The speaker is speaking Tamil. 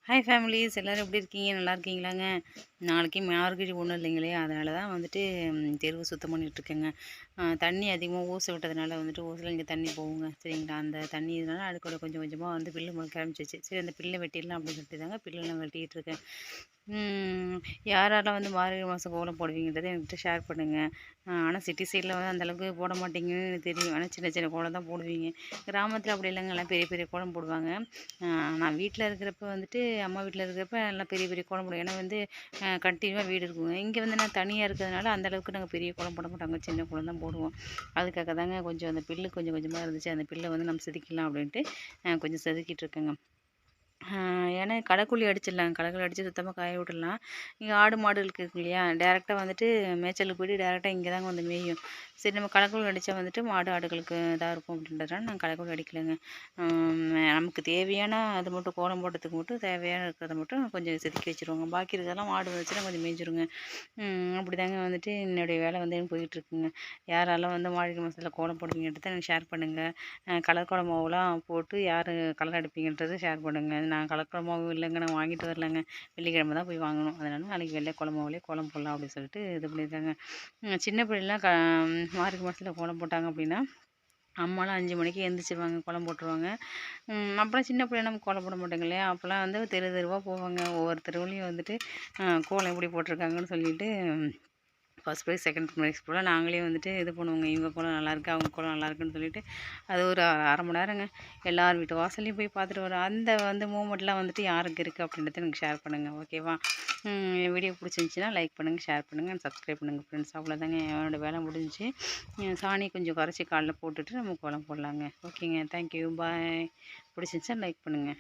ஹாய் ஃபேமிலிஸ் எல்லோரும் எப்படி இருக்கீங்க? நல்லா இருக்கீங்களாங்க? நாளைக்கு மார்கழி ஒன்றும் இல்லைங்களே, அதனால தான் வந்துட்டு தெருவு சுத்தம் பண்ணிகிட்ருக்கேங்க. தண்ணி அதிகமாக ஓசை விட்டதுனால வந்துட்டு ஓசில் இங்கே தண்ணி போகுங்க, சரிங்களா? அந்த தண்ணி இதனால அடுக்கோட கொஞ்சம் கொஞ்சமாக வந்து பில்லு முளைக்க ஆரம்பிச்சிச்சு. சரி, அந்த பில்லை வெட்டிடலாம் அப்படின்னு சொல்லிட்டு தாங்க பில்லெல்லாம் வெட்டிகிட்டு இருக்கேன். யாரெல்லாம் வந்து மார்கழி மாதம் கோலம் போடுவீங்கன்றதை என்கிட்ட ஷேர் பண்ணுங்கள். ஆனால் சிட்டி சைடில் வந்து அந்தளவுக்கு போட மாட்டீங்கன்னு எனக்கு தெரியும். ஆனால் சின்ன சின்ன கோலம் தான் போடுவீங்க. கிராமத்தில் அப்படி இல்லைங்க, எல்லாம் பெரிய பெரிய கோலம் போடுவாங்க. நான் வீட்டில் இருக்கிறப்ப வந்துட்டு அம்மா வீட்டில் இருக்கிறப்ப நல்லா பெரிய பெரிய கோலம் போடுவோம். ஏன்னா வந்து கண்டினியூவாக வீடு இருக்குங்க. இங்கே வந்து நான் தனியாக இருக்கிறதுனால அந்தளவுக்கு நாங்கள் பெரிய கோலம் போட மாட்டாங்க, சின்ன கோலம் தான் போடுவோம். அதுக்காக தாங்க கொஞ்சம் அந்த பில்லு கொஞ்சம் கொஞ்சமாக இருந்துச்சு, அந்த பில்லை வந்து நம்ம செதுக்கிடலாம் அப்படின்ட்டு கொஞ்சம் செதுக்கிட்டு இருக்கேங்க. ஏன்னா களைக்கொல்லி அடிச்சிடலாம், களைக்கொல்லி அடித்து சுத்தமாக காய விட்டுடலாம். இங்கே ஆடு மாடுகளுக்கு இருக்கு இல்லையா, டேரெக்டாக வந்துட்டு மேய்ச்சலுக்கு போய்ட்டு டேரெக்டாக இங்கே தாங்க வந்து மேயும். சரி, நம்ம களைக்கொல்லி அடித்தா வந்துட்டு மாடு ஆடுகளுக்கு இதாக இருக்கும் அப்படின்றதுனால நான் களைக்கொல்லி அடிக்கலைங்க. நமக்கு தேவையான அது மட்டும் கோலம் போடுறதுக்கு மட்டும் தேவையான இருக்கிறத மட்டும் கொஞ்சம் செதுக்கி வச்சுருவாங்க. பாக்கி இருக்கிறதெல்லாம் மாடு வந்துச்சுன்னா கொஞ்சம் மேய்ஞ்சிருங்க. அப்படி தாங்க வந்துட்டு என்னுடைய வேலை வந்து எனக்கு போயிட்டுருக்குங்க. யாரெல்லாம் வந்து மார்கழி மாதத்துல கோலம் போடுவீங்கன்றத எனக்கு ஷேர் பண்ணுங்கள். கலர் கோலம் மாவுலாம் போட்டு யார் கலர் அடிப்பீங்கன்றதை ஷேர் பண்ணுங்கள். நான் கலர் கோலம் மாவு இல்லைங்க, நான் வாங்கிட்டு வரலங்க. வெள்ளிக்கிழமை தான் போய் வாங்கணும். அதனால் நாளைக்கு வெள்ளை கோலம் மாவுலேயே கோலம் போடலாம் அப்படின்னு சொல்லிட்டு இது பண்ணியிருக்காங்க. சின்ன பிள்ளைலாம் மார்கழி மாதத்துல கோலம் போட்டாங்க அப்படின்னா அம்மாலாம் 5 மணிக்கு எழுந்திரிச்சிருவாங்க, கோலம் போட்டுருவாங்க. அப்போலாம் சின்ன பிள்ளையா நம்ம கோலம் போட மாட்டோங்க இல்லையா? அப்போலாம் வந்து தெரு தெருவாக போவாங்க. ஒவ்வொரு தெருவுலேயும் வந்துட்டு கோலம் எப்படி போட்டிருக்காங்கன்னு சொல்லிட்டு ஃபர்ஸ்ட் ப்ரைஸ், செகண்ட் ப்ரைஸ் போல் நாங்களே வந்துட்டு இது பண்ணுவோங்க. இவங்க கோலம் நல்லாயிருக்கு, அவங்க கோலம் நல்லாயிருக்குன்னு சொல்லிட்டு அது ஒரு அரை மணி நேரங்க. எல்லார் வீட்டு வாசல்லையும் போய் பார்த்துட்டு வரோம். அந்த வந்து மூமெண்ட்லாம் வந்துட்டு யாருக்கு இருக்குது அப்படின்றத எனக்கு ஷேர் பண்ணுங்கள், ஓகேவா? என் வீடியோ பிடிச்சிருந்துச்சின்னா லைக் பண்ணுங்கள், ஷேர் பண்ணுங்கள் அண்ட் சப்ஸ்கிரைப் பண்ணுங்கள் ஃப்ரெண்ட்ஸ். அவ்வளோதாங்க, என்னோடய வேலை முடிஞ்சிச்சு. சாணி கொஞ்சம் கரைச்சி காலைல போட்டுட்டு நம்ம கோலம் போடலாங்க. ஓகேங்க, தேங்க்யூ, பாய். பிடிச்சிருந்துச்சா லைக் பண்ணுங்கள்.